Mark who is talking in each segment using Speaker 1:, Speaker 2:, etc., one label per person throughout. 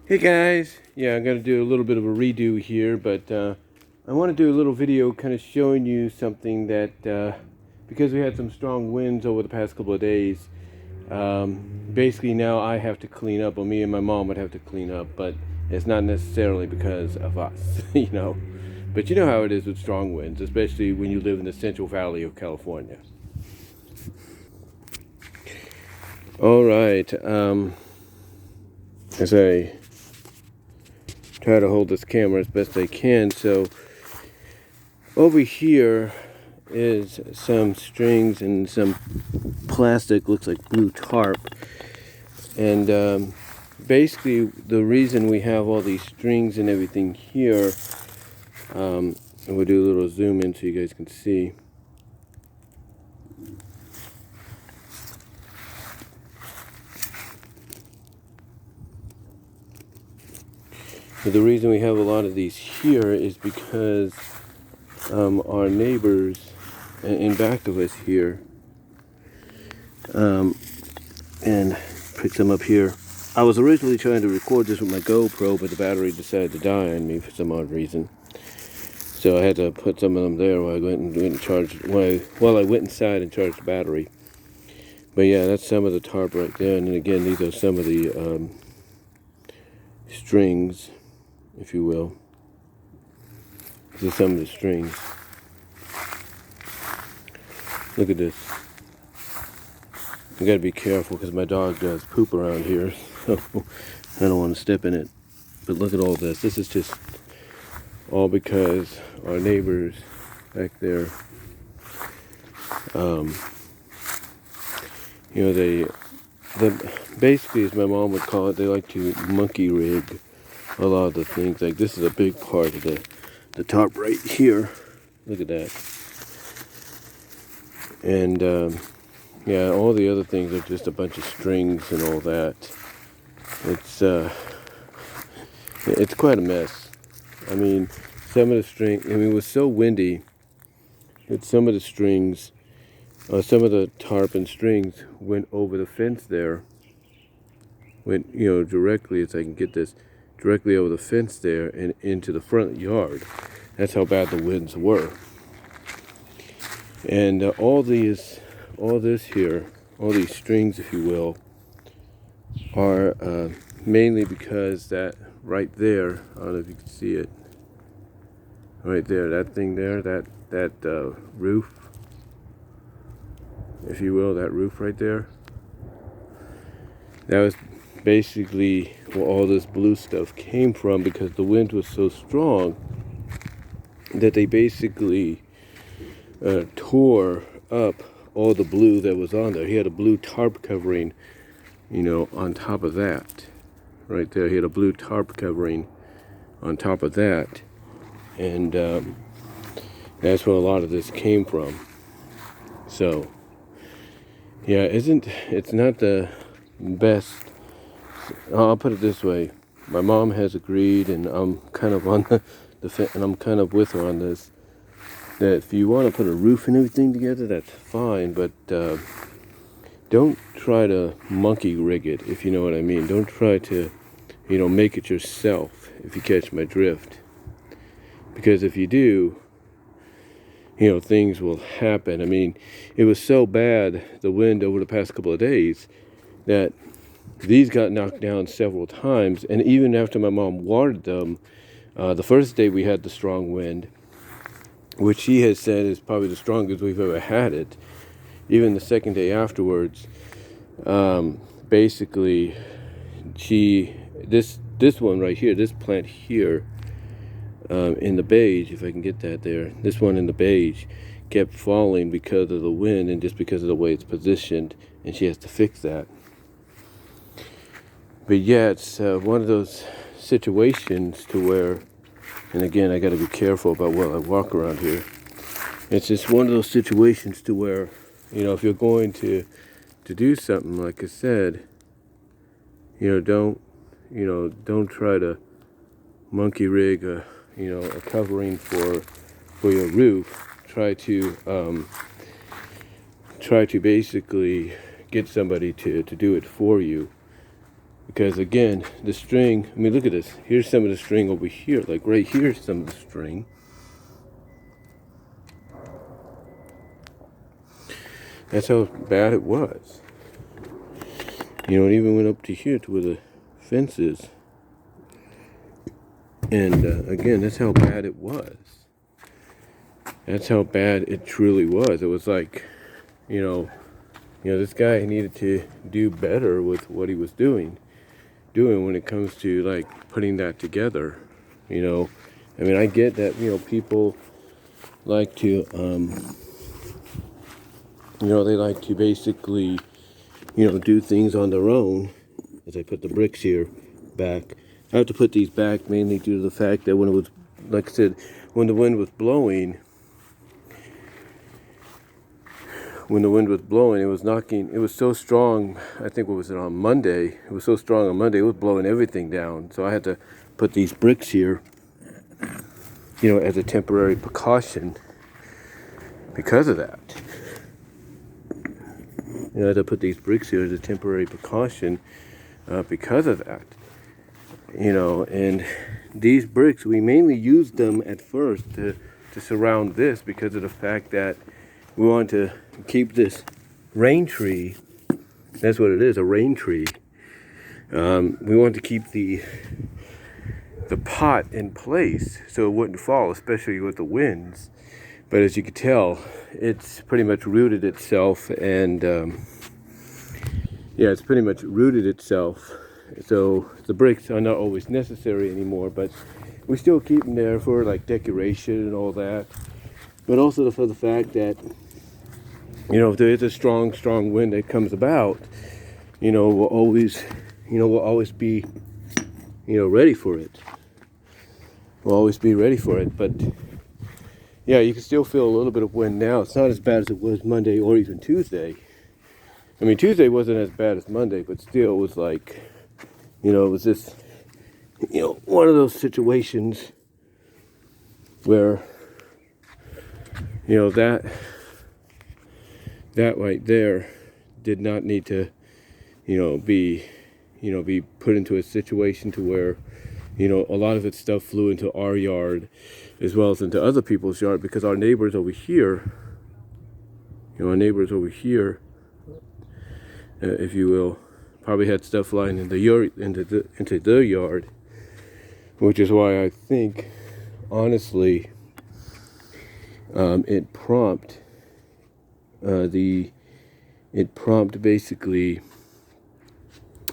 Speaker 1: Hey guys, yeah, I'm gonna do a little bit of a redo here, but I want to do a little video kind of showing you something that because we had some strong winds over the past couple of days, basically now I have to clean up, or me and my mom would have to clean up, but it's not necessarily because of us, But you know how it is with strong winds, especially when you live in the Central Valley of California. All right, as I try to hold this camera as best I can, so over here is some strings and some plastic, looks like blue tarp, and basically the reason we have all these strings and everything here, and we'll do a little zoom in so you guys can see. But the reason we have a lot of these here is because our neighbors in back of us here, and pick them up here. I was originally trying to record this with my GoPro, but the battery decided to die on me for some odd reason. So I had to put some of them there while I went and charged, while I went inside and charged the battery. But yeah, that's some of the tarp right there. And then again, these are some of the strings, if you will. These are some of the strings. Look at this. I gotta be careful because my dog does poop around here, so I don't want to step in it. But look at all this. This is just all because our neighbors back there, they basically, as my mom would call it, they like to monkey rig a lot of the things. Like this is a big part of the tarp right here. Look at that. And yeah, all the other things are just a bunch of strings and all that. It's quite a mess. I mean, some of the string, it was so windy that some of the strings, some of the tarp and strings went over the fence there. Went, directly, as I can get this, directly over the fence there and into the front yard. That's how bad the winds were. And all this here, all these strings, if you will, are mainly because that right there, I don't know if you can see it, right there, that thing there, that roof, if you will, that roof right there, that was basically where all this blue stuff came from, because the wind was so strong that they basically tore up all the blue that was on there. He had a blue tarp covering, on top of that. Right there, he had a blue tarp covering on top of that. And that's where a lot of this came from. So, yeah, it's not the best. I'll put it this way. My mom has agreed, and I'm kind of on and I'm kind of with her on this, that if you want to put a roof and everything together, that's fine, but don't try to monkey rig it, if you know what I mean. Don't try to, make it yourself, if you catch my drift. Because if you do, things will happen. I mean, it was so bad, the wind over the past couple of days, that these got knocked down several times. And even after my mom watered them, the first day we had the strong wind, which she has said is probably the strongest we've ever had it. Even the second day afterwards, basically, this one right here, this plant here, in the beige, if I can get that there, this one in the beige kept falling because of the wind and just because of the way it's positioned, and she has to fix that. But yeah, it's one of those situations to where, and again, I got to be careful about what I walk around here. It's just one of those situations to where, if you're going to do something, like I said, don't try to monkey rig a covering for your roof. Try to basically get somebody to do it for you. Because again, the string, I mean, look at this. Here's some of the string over here. Like right here's some of the string. That's how bad it was. You know, it even went up to here to where the fence is. And again, that's how bad it was. That's how bad it truly was. It was like, you know, this guy needed to do better with what he was doing when it comes to like putting that together. You know, I mean, I get that, you know, people like to, you know, they like to basically, you know, do things on their own. As I put the bricks here back, I have to put these back mainly due to the fact that when it was, like I said, when the wind was blowing, it was knocking, it was so strong. I think, what was it, on Monday? It was so strong on Monday, it was blowing everything down. So I had to put these bricks here, you know, as a temporary precaution because of that. You know, I had to put these bricks here as a temporary precaution because of that. You know, and these bricks, we mainly used them at first to surround this because of the fact that we wanted to keep this rain tree. That's what it is, a rain tree. We wanted to keep the pot in place so it wouldn't fall, especially with the winds. But as you can tell, it's pretty much rooted itself, and yeah, it's pretty much rooted itself. So the bricks are not always necessary anymore, but we still keep them there for like decoration and all that. But also for the fact that, you know, if there is a strong wind that comes about, you know, we'll always be, you know, ready for it. We'll always be ready for it. But yeah, you can still feel a little bit of wind now. It's not as bad as it was Monday or even Tuesday. I mean, Tuesday wasn't as bad as Monday, but still it was like, you know, it was just, you know, one of those situations where, you know, that right there did not need to, be put into a situation to where, you know, a lot of its stuff flew into our yard as well as into other people's yard, because our neighbors over here, if you will, probably had stuff flying into their yard, which is why I think, honestly, it prompted basically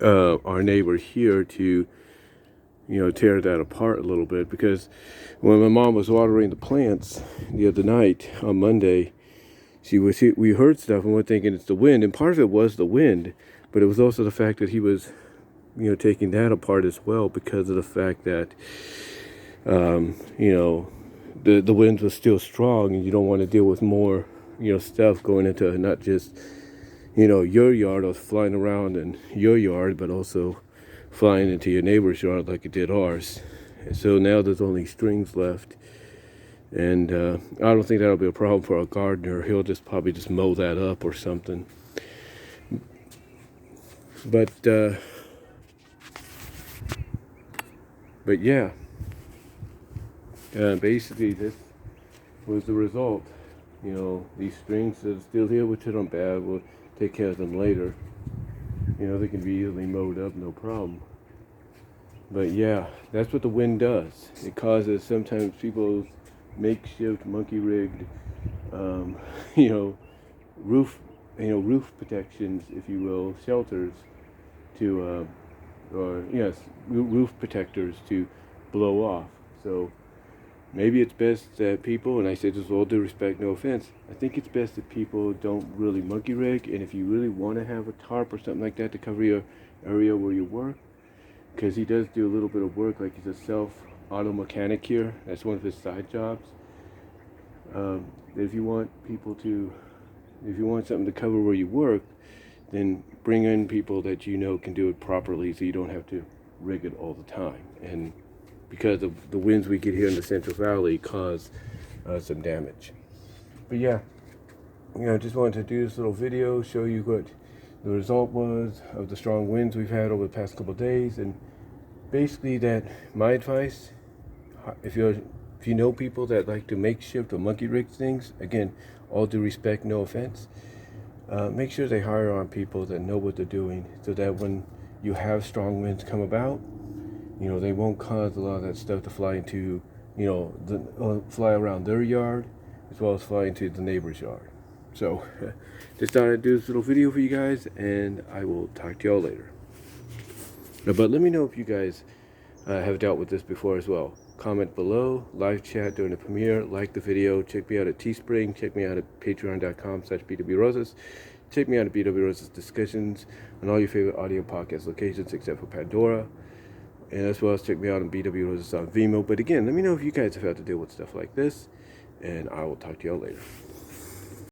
Speaker 1: our neighbor here to, you know, tear that apart a little bit. Because when my mom was watering the plants the other night on Monday, we heard stuff and we're thinking it's the wind, and part of it was the wind, but it was also the fact that he was, you know, taking that apart as well, because of the fact that, you know, the wind was still strong, and you don't want to deal with more, you know, stuff going into not just, you know, your yard or flying around in your yard, but also flying into your neighbor's yard like it did ours. And so now there's only strings left. And I don't think that'll be a problem for our gardener. He'll probably just mow that up or something. But yeah, basically this was the result. You know, these strings that are still here, which aren't bad, we'll take care of them later. You know, they can be easily mowed up, no problem. But yeah, that's what the wind does. It causes sometimes people's makeshift monkey-rigged, roof protections, if you will, shelters to, roof protectors to blow off. So maybe it's best that people, and I say this with all due respect, no offense, I think it's best that people don't really monkey rig, and if you really want to have a tarp or something like that to cover your area where you work, because he does do a little bit of work, like he's a self-auto mechanic here, that's one of his side jobs. If you want something to cover where you work, then bring in people that you know can do it properly, so you don't have to rig it all the time. And because of the winds we get here in the Central Valley cause some damage. But yeah, you know, just wanted to do this little video, show you what The result was of the strong winds we've had over the past couple of days, and basically that my advice, if you know people that like to makeshift or monkey rig things, again, all due respect, no offense, make sure they hire on people that know what they're doing, so that when you have strong winds come about, they won't cause a lot of that stuff to fly into, fly around their yard, as well as fly into the neighbor's yard. So, just thought I'd do this little video for you guys, and I will talk to y'all later. But let me know if you guys have dealt with this before as well. Comment below, live chat during the premiere, like the video, check me out at Teespring, check me out at patreon.com/bwroses, check me out at BW Roses Discussions on all your favorite audio podcast locations except for Pandora, and as well as check me out on BW Roses on Vimeo. But again, let me know if you guys have had to deal with stuff like this, and I will talk to y'all later.